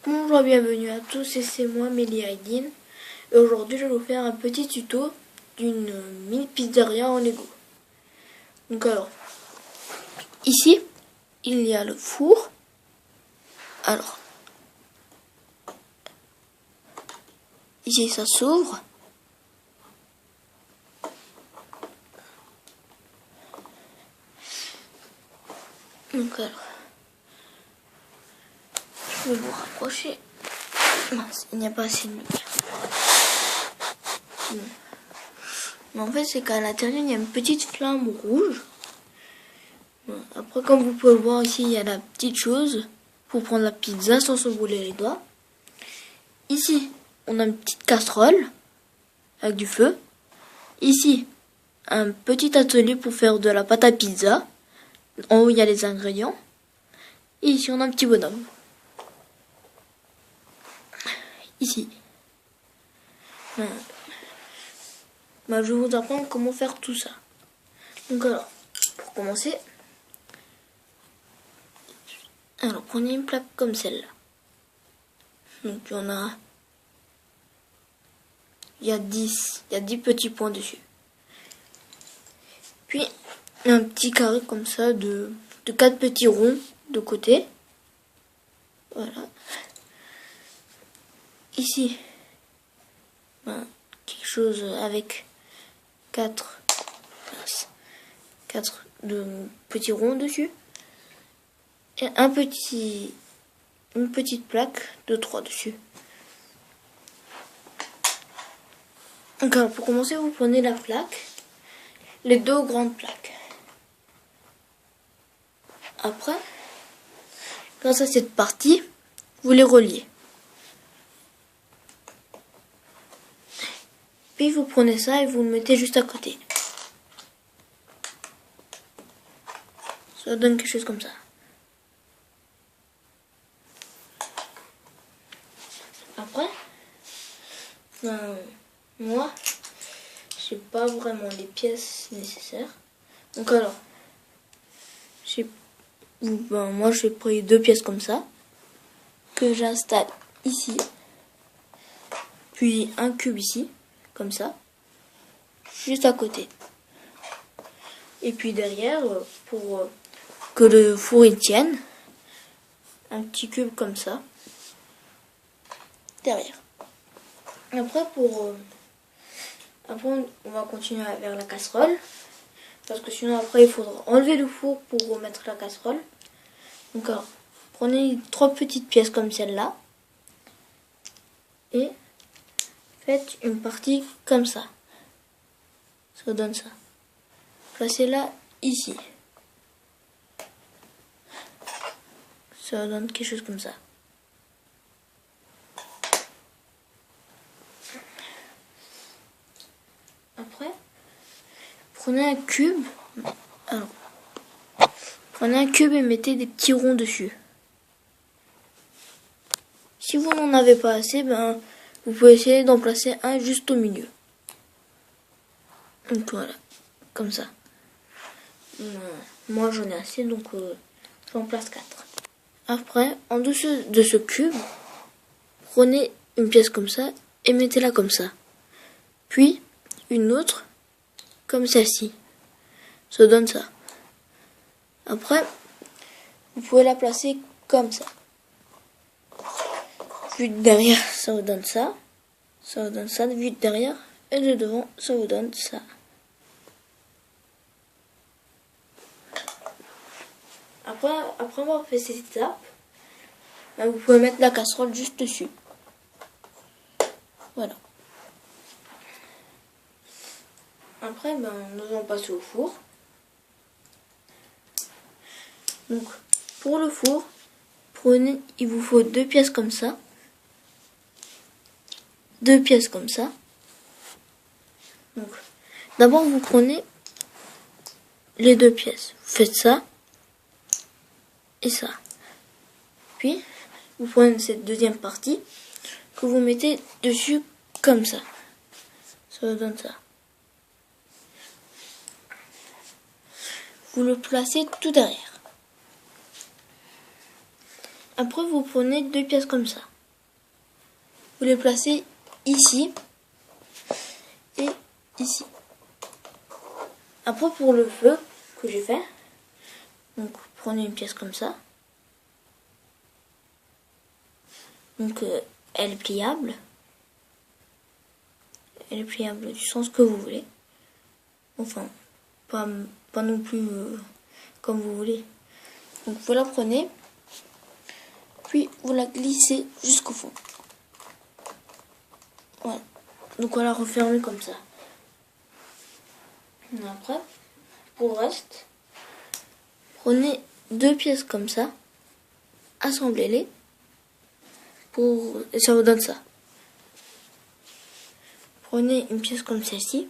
Bonjour, bienvenue à tous, et c'est moi Mélie Aydin. Et aujourd'hui, je vais vous faire un petit tuto d'une mini pizzeria en Lego. Donc alors, ici, il y a le four. Alors, ici, ça s'ouvre. Donc alors, je vais vous rapprocher. Mince, il n'y a pas assez de lumière. Mais en fait, c'est qu'à l'intérieur, il y a une petite flamme rouge. Après, comme vous pouvez le voir ici, il y a la petite chose pour prendre la pizza sans se brûler les doigts. Ici, on a une petite casserole avec du feu. Ici, un petit atelier pour faire de la pâte à pizza. En haut, il y a les ingrédients. Et ici, on a un petit bonhomme. Ici. Je vais vous apprendre comment faire tout ça. Donc alors, pour commencer, alors prenez une plaque comme celle-là. Donc il y a 10 petits points dessus. Puis un petit carré comme ça de 4 petits ronds de côté. Voilà. Ici, quelque chose avec 4 de petits ronds dessus. Et une petite plaque de 3 dessus. Donc alors, pour commencer, vous prenez la plaque, les 2 grandes plaques. Après, grâce à cette partie, vous les reliez. Puis vous prenez ça et vous le mettez juste à côté. Ça donne quelque chose comme ça. Après, moi, j'ai pas vraiment les pièces nécessaires. Donc alors, moi j'ai pris 2 pièces comme ça, que j'installe ici. Puis un cube ici, comme ça, juste à côté. Et puis derrière, pour que le four y tienne, un petit cube comme ça, derrière. Après, on va continuer vers la casserole. Parce que sinon, après, il faudra enlever le four pour remettre la casserole. Donc, alors, prenez 3 petites pièces comme celle-là. Et faites une partie comme ça. Ça donne ça. Placez-la ici. Ça donne quelque chose comme ça. Après, prenez un cube. Alors, prenez un cube et mettez des petits ronds dessus. Si vous n'en avez pas assez, vous pouvez essayer d'en placer un juste au milieu. Donc voilà, comme ça. Moi j'en ai assez, donc j'en place 4. Après, en dessous de ce cube, prenez une pièce comme ça et mettez-la comme ça. Puis une autre comme celle-ci. Ça donne ça. Après, vous pouvez la placer comme ça. Puis derrière, ça vous donne ça. Ça vous donne ça, vu de derrière. Et de devant, ça vous donne ça. Après avoir fait cette étape, vous pouvez mettre la casserole juste dessus. Voilà. Après, nous allons passer au four. Donc, pour le four, il vous faut 2 pièces comme ça. 2 pièces comme ça. Donc, d'abord, vous prenez les 2 pièces. Vous faites ça et ça. Puis, vous prenez cette deuxième partie que vous mettez dessus comme ça. Ça vous donne ça. Vous le placez tout derrière. Après, vous prenez 2 pièces comme ça. vous les placez ici et ici. Après, pour le feu que j'ai fait, donc prenez une pièce comme ça. Donc elle est pliable. Elle est pliable du sens que vous voulez. Enfin, pas non plus comme vous voulez. Donc vous la prenez, puis vous la glissez jusqu'au fond. Voilà. Donc on la referme comme ça. Et après, pour le reste, prenez 2 pièces comme ça, assemblez-les, et ça vous donne ça. Prenez une pièce comme celle-ci,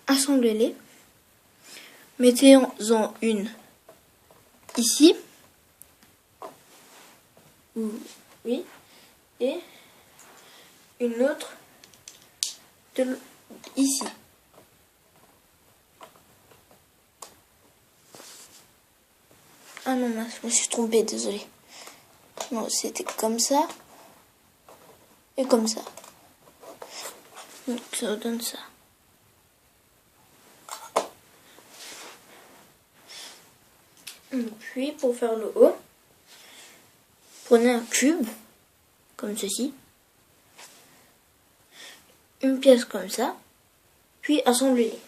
assemblez-les, mettez-en une ici, oui, et une autre ici. Ah non, je me suis trompée, désolé. Non, c'était comme ça et comme ça. Donc ça donne ça. Et puis pour faire le haut, prenez un cube comme ceci, une pièce comme ça, puis assemblez-les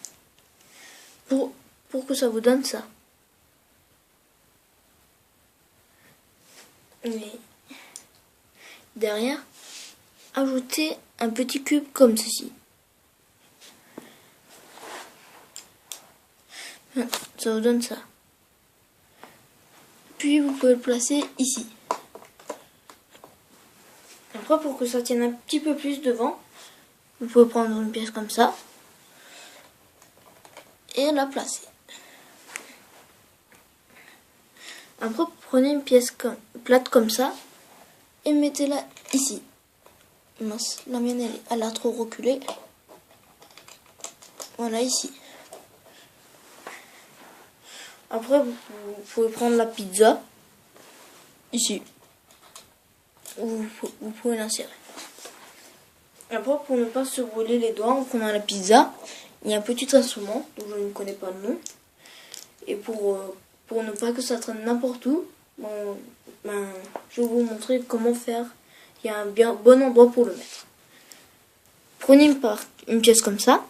pour que ça vous donne ça. Mais derrière, ajoutez un petit cube comme ceci. Ça vous donne ça. Puis vous pouvez le placer ici. Après, pour que ça tienne un petit peu plus devant, vous pouvez prendre une pièce comme ça et la placer. Après, prenez une pièce plate comme ça et mettez-la ici. Mince, la mienne elle a trop reculé. Voilà, ici. Après, vous pouvez prendre la pizza ici. Vous pouvez l'insérer. Après, pour ne pas se brûler les doigts en prenant la pizza, il y a un petit instrument dont je ne connais pas le nom. Et pour ne pas que ça traîne n'importe où, je vais vous montrer comment faire. Il y a un bon endroit pour le mettre. Prenez une pièce comme ça.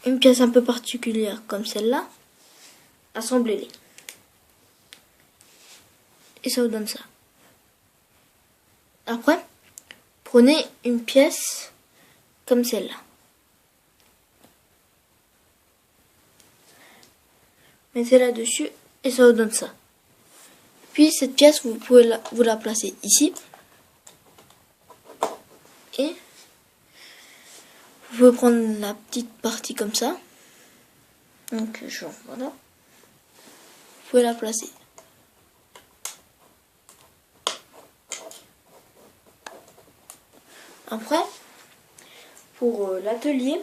Une pièce un peu particulière comme celle-là. Assemblez-les. Et ça vous donne ça. Après, prenez une pièce comme celle-là. Mettez-la dessus et ça vous donne ça. Puis cette pièce, vous pouvez vous la placer ici. Et vous pouvez prendre la petite partie comme ça. Donc genre voilà. Vous pouvez la placer. Après, pour l'atelier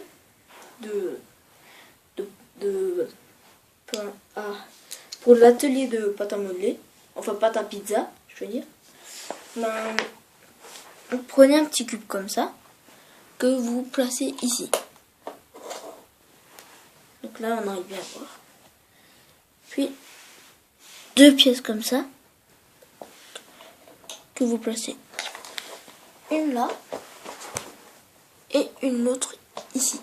pour l'atelier de pâte à modeler, enfin pâte à pizza, je veux dire, prenez un petit cube comme ça que vous placez ici. Donc là, on arrive bien à voir. Puis 2 pièces comme ça que vous placez. Une là et une autre ici.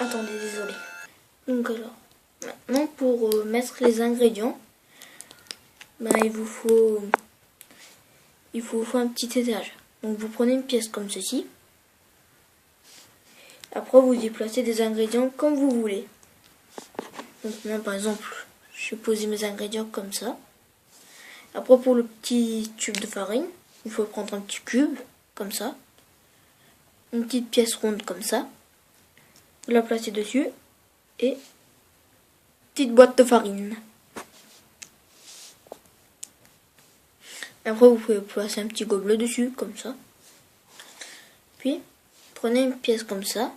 Attendez, désolé. Donc alors, maintenant pour mettre les ingrédients, il vous faut un petit étage. Donc vous prenez une pièce comme ceci. Après vous y placez des ingrédients comme vous voulez. Donc moi par exemple, je vais poser mes ingrédients comme ça. Après pour le petit tube de farine, il faut prendre un petit cube comme ça. Une petite pièce ronde comme ça. Vous la placez dessus et petite boîte de farine. Après vous pouvez placer un petit gobelet dessus comme ça. Puis prenez une pièce comme ça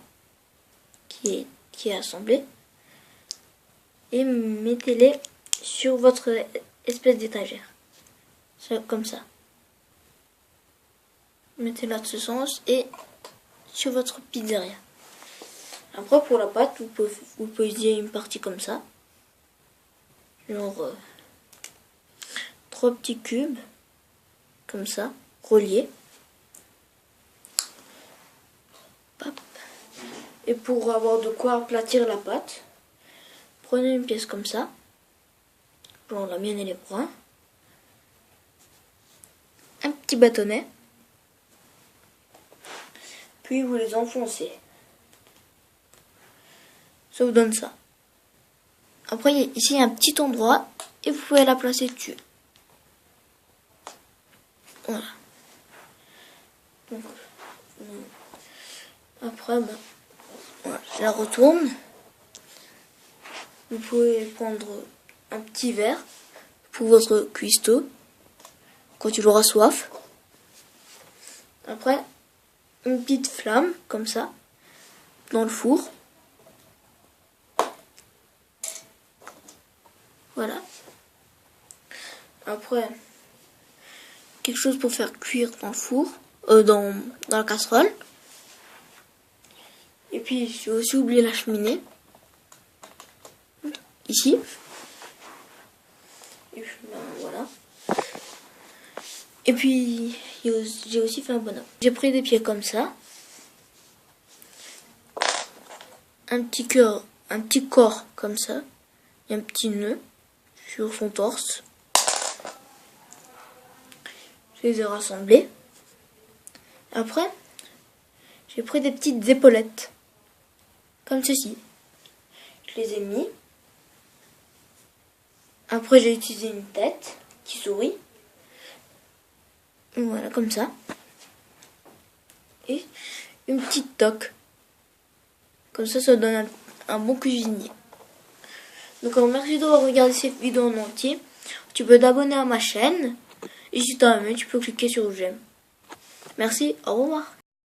qui est assemblée. et mettez-les sur votre espèce d'étagère. Comme ça. Mettez-la de ce sens et sur votre pizzeria. Après, pour la pâte, vous posez une partie comme ça. Genre 3 petits cubes, comme ça, reliés. Hop. Et pour avoir de quoi aplatir la pâte, prenez une pièce comme ça. Genre la mienne elle est brun. Un petit bâtonnet. Puis vous les enfoncez. Ça vous donne ça. Après, ici, il y a un petit endroit et vous pouvez la placer dessus. Voilà. Donc, après, voilà, je la retourne. Vous pouvez prendre un petit verre pour votre cuistot quand il aura soif. Après, une petite flamme comme ça dans le four. Voilà. Après, quelque chose pour faire cuire dans le four, dans la casserole. Et puis, j'ai aussi oublié la cheminée. Ici. Et puis, voilà. Et puis, j'ai aussi fait un bonhomme. J'ai pris des pieds comme ça. Un petit cœur, un petit corps comme ça. Et un petit nœud sur son torse. Je les ai rassemblés. Après, j'ai pris des petites épaulettes. Comme ceci. Je les ai mis. Après, j'ai utilisé une tête qui sourit. Voilà, comme ça. Et une petite toque. Comme ça donne un bon cuisinier. Donc, merci d'avoir regardé cette vidéo en entier. Tu peux t'abonner à ma chaîne. Et si tu as aimé, tu peux cliquer sur j'aime. Merci, au revoir.